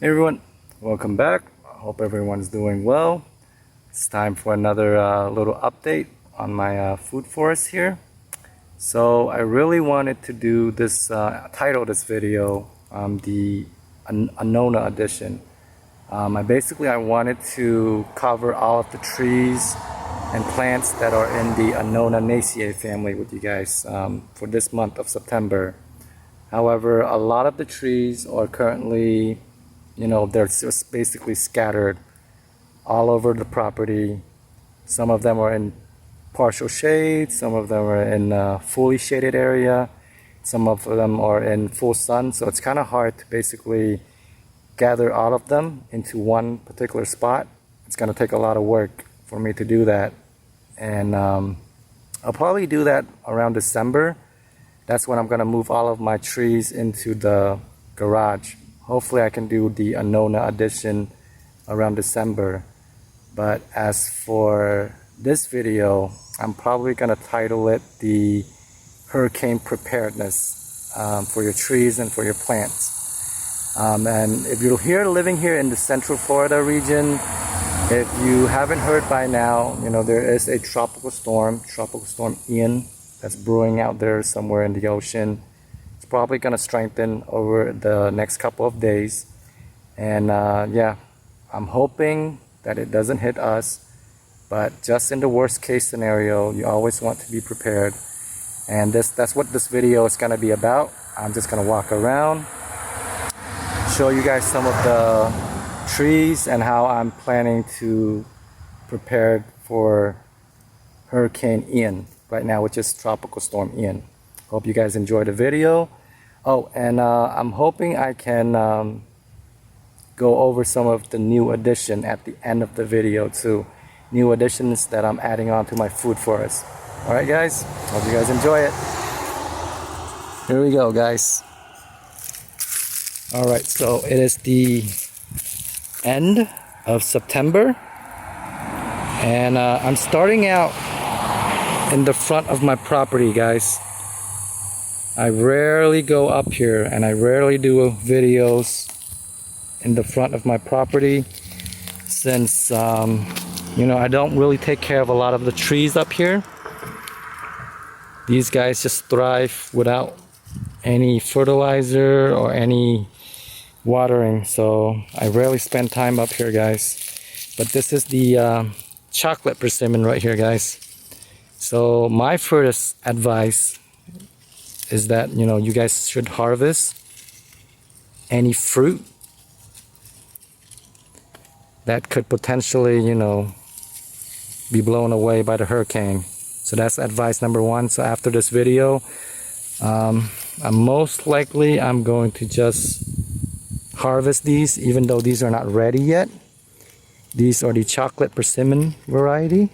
Hey everyone, welcome back. I hope everyone's doing well. It's time for another little update on my food forest here. So I really wanted to do this, title this video the Annona edition. I wanted to cover all of the trees and plants that are in the Annona family with you guys for this month of September. However, a lot of the trees are currently, they're just basically scattered all over the property. Some of them are in partial shade, some of them are in a fully shaded area, some of them are in full sun, so it's kind of hard to basically gather all of them into one particular spot. It's going to take a lot of work for me to do that, and I'll probably do that around December. That's when I'm going to move all of my trees into the garage. Hopefully I can do the Annona edition around December. But as for this video, I'm probably going to title it the Hurricane Preparedness for your trees and for your plants. And if you're living here in the Central Florida region, if you haven't heard by now, there is a Tropical Storm Ian, that's brewing out there somewhere in the ocean. It's probably going to strengthen over the next couple of days. And yeah, I'm hoping that it doesn't hit us. But just in the worst case scenario, you always want to be prepared. And that's what this video is going to be about. I'm just going to walk around, show you guys some of the trees and how I'm planning to prepare for Hurricane Ian right now, which is Tropical Storm Ian. Hope you guys enjoy the video. Oh, and I'm hoping I can go over some of the new addition at the end of the video too. New additions that I'm adding on to my food forest. Alright guys, hope you guys enjoy it. Here we go guys. Alright, so it is the end of September. And I'm starting out in the front of my property, guys. I rarely go up here and I rarely do videos in the front of my property since I don't really take care of a lot of the trees up here. These guys just thrive without any fertilizer or any watering, so I rarely spend time up here, guys. But this is the chocolate persimmon right here, guys. So my first advice is that, you guys should harvest any fruit that could potentially, be blown away by the hurricane. So that's advice number one. So after this video, I'm going to just harvest these, even though these are not ready yet. These are the chocolate persimmon variety.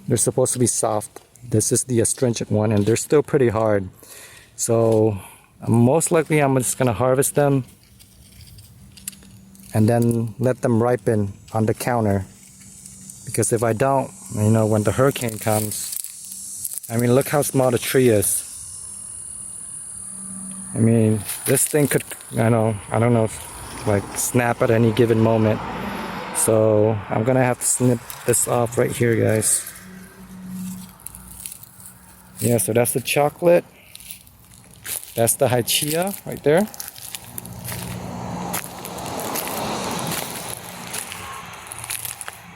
They're supposed to be soft. This is the astringent one, and they're still pretty hard. So I'm just gonna harvest them and then let them ripen on the counter. Because if I don't, when the hurricane comes, look how small the tree is. This thing could, I don't know, snap at any given moment. So I'm gonna have to snip this off right here, guys. Yeah, so that's the chocolate. That's the Hychia right there.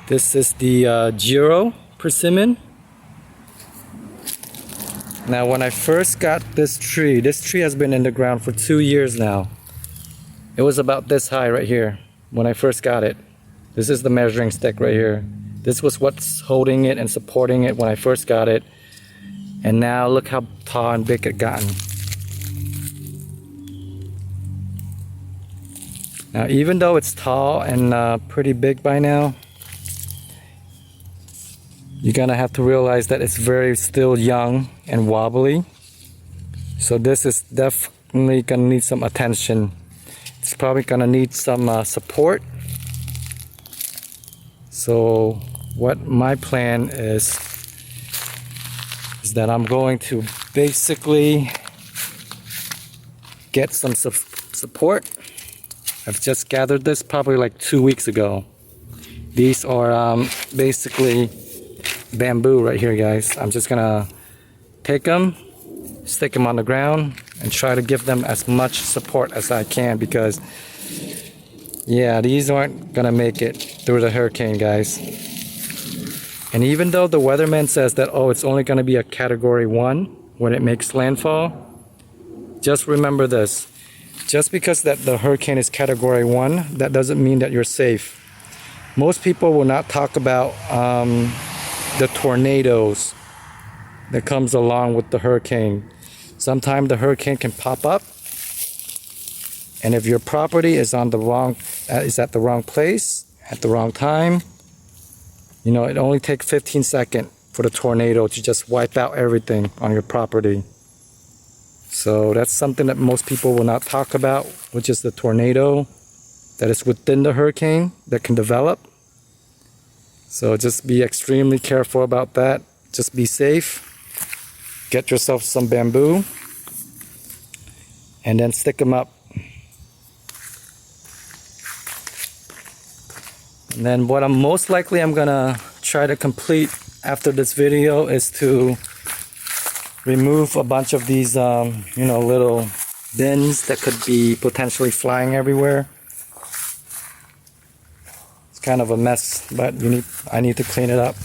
This is the Giro persimmon. Now when I first got this tree has been in the ground for 2 years now. It was about this high right here when I first got it. This is the measuring stick right here. This was what's holding it and supporting it when I first got it. And now look how tall and big it gotten. Now even though it's tall and pretty big by now, you're gonna have to realize that it's still young and wobbly. So this is definitely gonna need some attention. It's probably gonna need some support. So what my plan is that I'm going to basically get some support I've just gathered this probably like 2 weeks ago. These are basically bamboo right here, guys. I'm just gonna take them, stick them on the ground, and try to give them as much support as I can, because yeah, these aren't gonna make it through the hurricane, guys. And even though the weatherman says that, oh, it's only gonna be a category 1 when it makes landfall, just remember this. Just because that the hurricane is category 1, that doesn't mean that you're safe. Most people will not talk about the tornadoes that comes along with the hurricane. Sometimes the hurricane can pop up, and if your property is on the wrong, is at the wrong place at the wrong time, you know, it only takes 15 seconds for the tornado to just wipe out everything on your property. So that's something that most people will not talk about, which is the tornado that is within the hurricane that can develop. So just be extremely careful about that. Just be safe. Get yourself some bamboo and then stick them up. And then what I'm most likely I'm gonna try to complete after this video is to remove a bunch of these you know, little bins that could be potentially flying everywhere. It's kind of a mess, but I need to clean it up.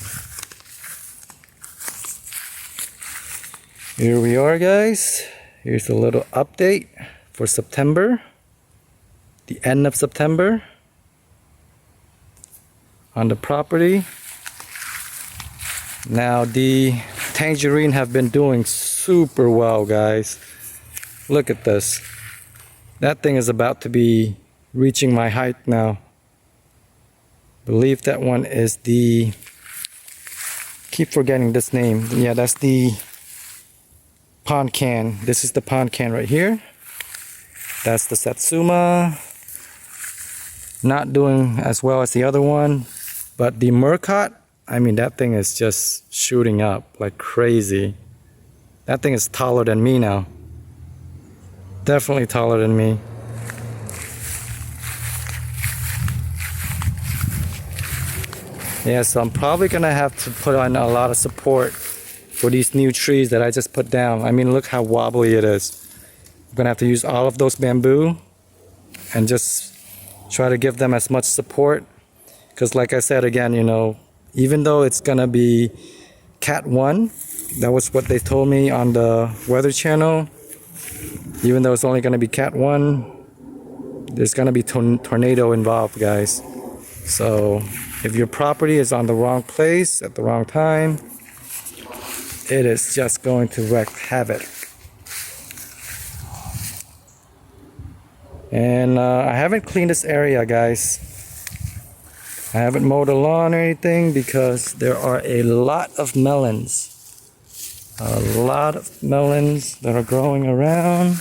Here we are, guys. Here's a little update for September, the end of September, on the property. Now the tangerine have been doing super well, guys. Look at this. That thing is about to be reaching my height now. Believe that one is the, keep forgetting this name. Yeah, that's the pond can. This is the pond can right here. That's the Satsuma. Not doing as well as the other one. But the Murcot, I mean, that thing is just shooting up like crazy. That thing is taller than me now. Definitely taller than me. Yeah, so I'm probably gonna have to put on a lot of support for these new trees that I just put down. I mean, look how wobbly it is. I'm gonna have to use all of those bamboo and just try to give them as much support. Because like I said again, you know, even though it's gonna be Cat 1, that was what they told me on the Weather Channel. Even though it's only gonna be Cat 1, there's gonna be tornado involved, guys. So if your property is on the wrong place at the wrong time, it is just going to wreak havoc. And I haven't cleaned this area, guys. I haven't mowed the lawn or anything because there are a lot of melons. A lot of melons that are growing around.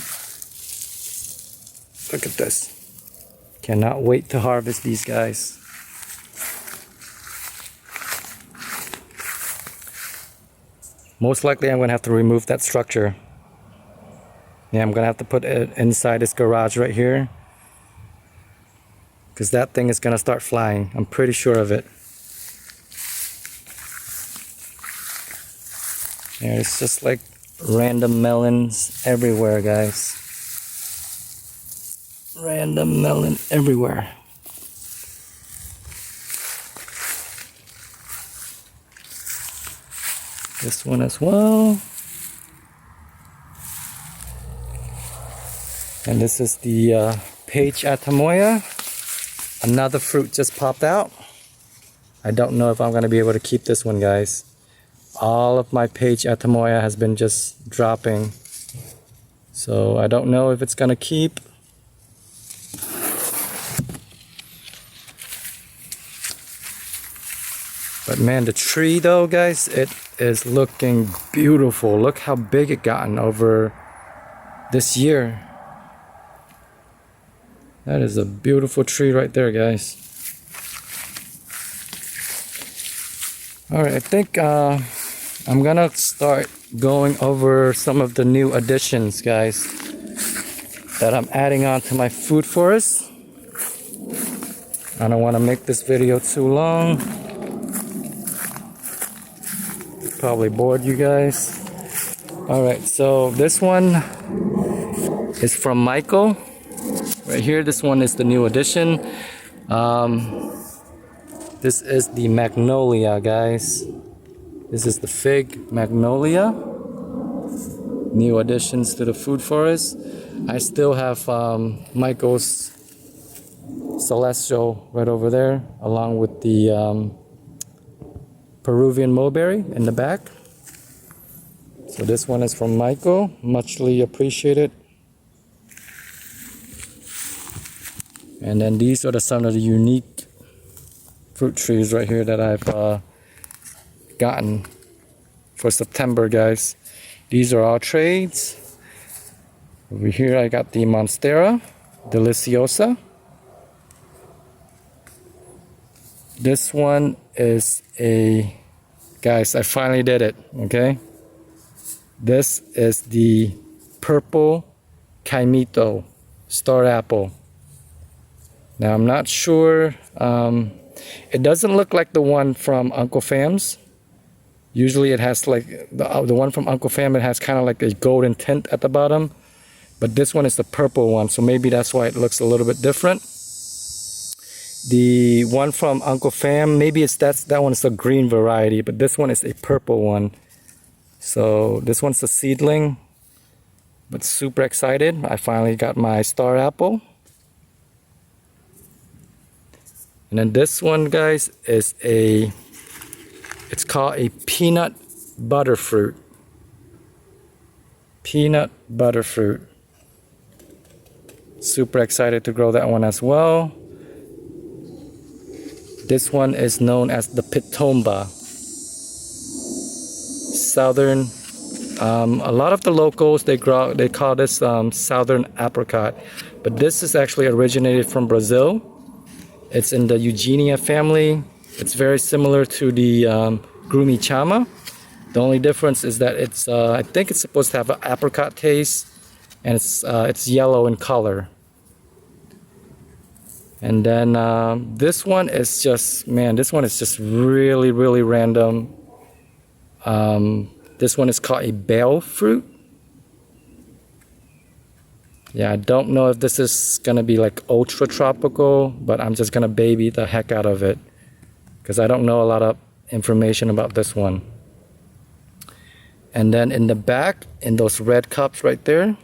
Look at this. Cannot wait to harvest these guys. Most likely I'm going to have to remove that structure. Yeah, I'm going to have to put it inside this garage right here. Because that thing is going to start flying. I'm pretty sure of it. There's just like random melons everywhere, guys. Random melon everywhere. This one as well. And this is the Page Atamoya. Another fruit just popped out. I don't know if I'm going to be able to keep this one, guys. All of my Page Atamoya has been just dropping. So I don't know if it's going to keep. But man, the tree though, guys, it is looking beautiful. Look how big it gotten over this year. That is a beautiful tree right there, guys. Alright, I think I'm gonna start going over some of the new additions, guys, that I'm adding on to my food forest. I don't want to make this video too long. Probably bored you guys. Alright, so this one is from Michael. Right here, this one is the new edition. This is the Magnolia, guys. This is the fig Magnolia. New additions to the food forest. I still have Michael's Celestial right over there, along with the Peruvian mulberry in the back. So this one is from Michael, muchly appreciated. And then these are some of the unique fruit trees right here that I've gotten for September, guys. These are all trades. Over here I got the Monstera Deliciosa. This one is guys, I finally did it, okay? This is the purple Caimito star apple. Now I'm not sure, it doesn't look like the one from Uncle Fam's. Usually it has like, the one from Uncle Fam, it has kind of like a golden tint at the bottom. But this one is the purple one, so maybe that's why it looks a little bit different. The one from Uncle Fam, maybe that one is a green variety, but this one is a purple one. So this one's a seedling, but super excited. I finally got my star apple. And then this one, guys, is it's called a peanut butter fruit. Peanut butter fruit. Super excited to grow that one as well. This one is known as the Pitomba. Southern, a lot of the locals, they call this southern apricot. But this is actually originated from Brazil. It's in the Eugenia family. It's very similar to the Grumi Chama. The only difference is that it's, I think it's supposed to have an apricot taste, and it's yellow in color. And then this one is just, man, this one is just really, really random. This one is called a Bael fruit. Yeah, I don't know if this is gonna be like ultra tropical, but I'm just gonna baby the heck out of it because I don't know a lot of information about this one. And then in the back, in those red cups right there,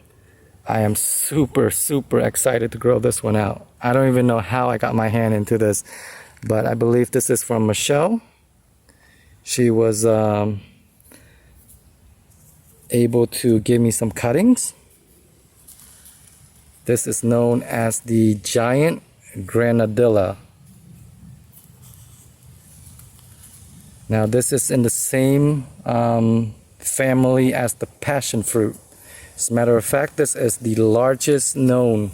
I am super, super excited to grow this one out. I don't even know how I got my hand into this, but I believe this is from Michelle. She was able to give me some cuttings. This is known as the giant Granadilla. Now this is in the same family as the passion fruit. As a matter of fact, this is the largest known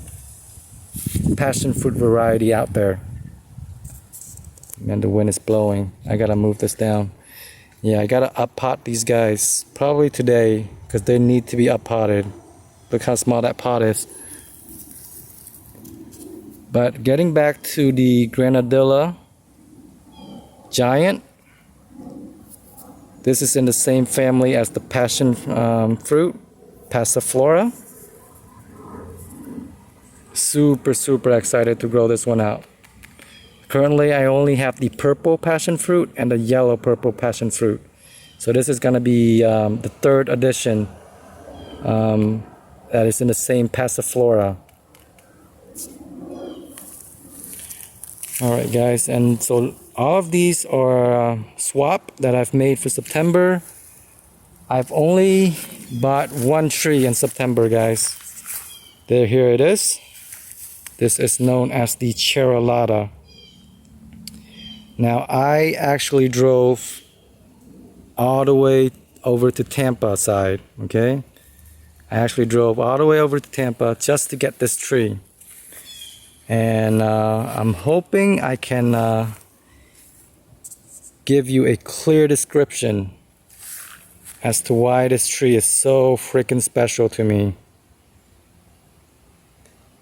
passion fruit variety out there. Man, the wind is blowing. I gotta move this down. Yeah, I gotta up pot these guys probably today because they need to be up potted. Look how small that pot is. But getting back to the Granadilla giant, this is in the same family as the passion fruit, Passiflora. Super, super excited to grow this one out. Currently, I only have the purple passion fruit and the yellow purple passion fruit. So this is gonna be the third edition that is in the same Passiflora. Alright guys, and so all of these are swap that I've made for September. I've only bought one tree in September, guys. Here it is. This is known as the Cherilata. Now I actually drove all the way over to Tampa side, okay? I actually drove all the way over to Tampa just to get this tree. And I'm hoping I can give you a clear description as to why this tree is so freaking special to me.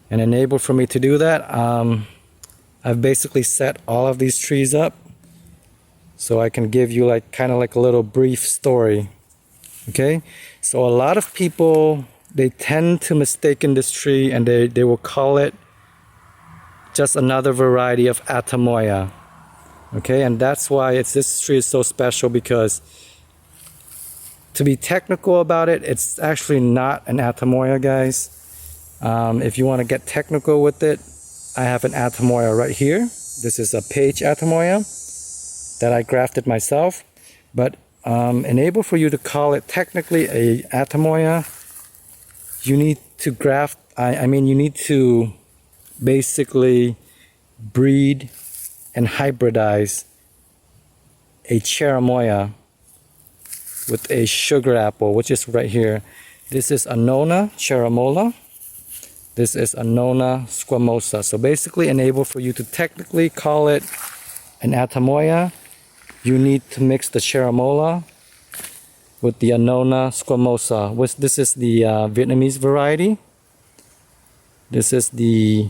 And enabled for me to do that, I I've basically set all of these trees up so I can give you like kind of like a little brief story. Okay, so a lot of people, they tend to mistake this tree and they will call it just another variety of Atamoya. Okay, and that's why this tree is so special, because to be technical about it, it's actually not an Atamoya, guys. If you want to get technical with it, I have an Atamoya right here. This is a page Atamoya that I grafted myself. But enable for you to call it technically a Atamoya, you need to graft, you need to basically breed and hybridize a cherimoya with a sugar apple, which is right here. This is Annona cherimola. This is Annona squamosa. So basically, enable for you to technically call it an Atamoya, you need to mix the cherimola with the Annona squamosa. This is the Vietnamese variety. This is the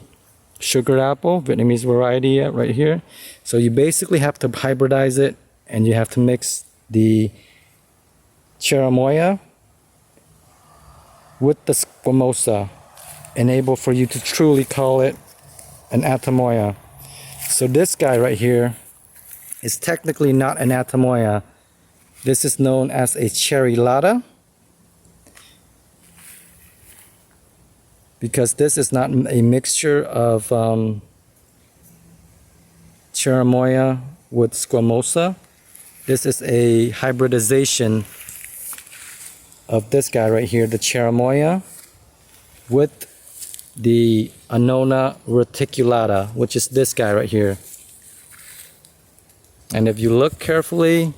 sugar apple, Vietnamese variety right here. So you basically have to hybridize it, and you have to mix the cherimoya with the squamosa, enable for you to truly call it an Atamoya. So this guy right here is technically not an Atamoya. This is known as a cherylada, because this is not a mixture of cherimoya with squamosa. This is a hybridization of this guy right here, the cherimoya, with the Annona reticulata, which is this guy right here. And if you look carefully,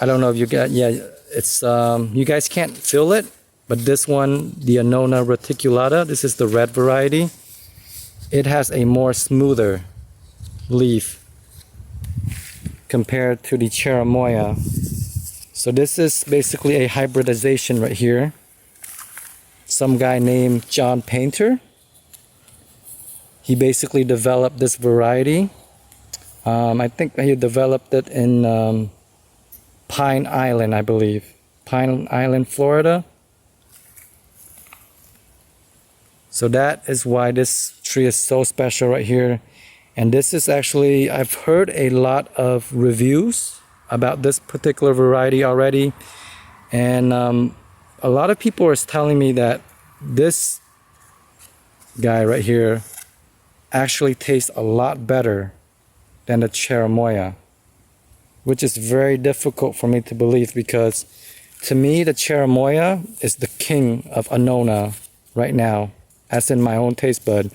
I don't know if you got, yeah, it's you guys can't feel it, but this one, the Annona reticulata, this is the red variety. It has a more smoother leaf compared to the cherimoya. So this is basically a hybridization right here. Some guy named John Painter, he basically developed this variety. I think he developed it in Pine Island, I believe. Pine Island, Florida. So that is why this tree is so special right here. And this is actually, I've heard a lot of reviews about this particular variety already. And a lot of people are telling me that this guy right here actually tastes a lot better than the cherimoya, which is very difficult for me to believe, because to me the cherimoya is the king of Annona right now, as in my own taste bud.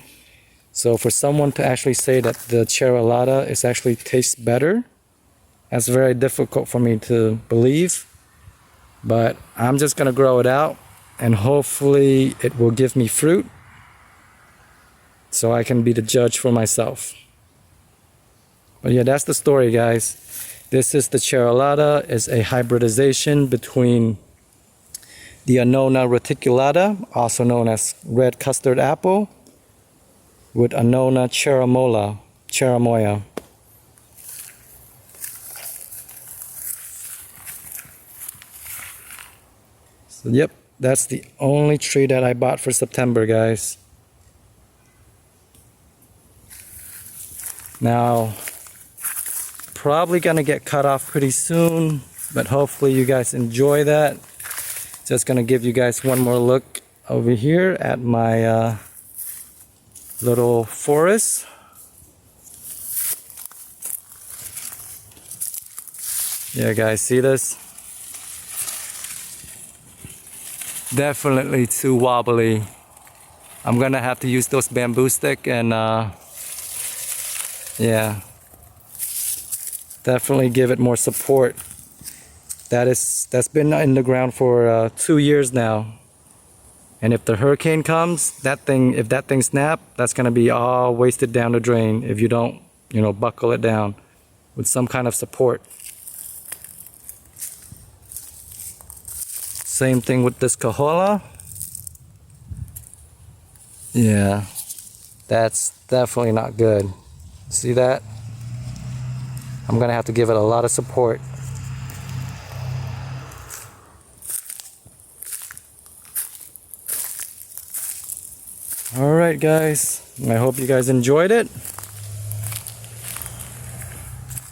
So for someone to actually say that the cherylada is actually tastes better, that's very difficult for me to believe. But I'm just gonna grow it out, and hopefully it will give me fruit so I can be the judge for myself. But yeah, that's the story, guys. This is the cherylada, is a hybridization between the Annona reticulata, also known as red custard apple, with Annona cherimoya. So yep, that's the only tree that I bought for September, guys. Now, probably gonna get cut off pretty soon, but hopefully you guys enjoy that. Just gonna give you guys one more look over here at my little forest. Yeah, guys, see this? Definitely too wobbly. I'm gonna have to use those bamboo stick and yeah, definitely give it more support. That's been in the ground for 2 years now. And if the hurricane comes, if that thing snaps, that's gonna be all wasted down the drain if you don't, buckle it down with some kind of support. Same thing with this cajola. Yeah, that's definitely not good. See that? I'm gonna have to give it a lot of support. Alright guys, I hope you guys enjoyed it.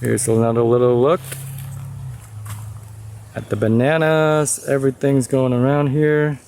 Here's another little look at the bananas. Everything's going around here.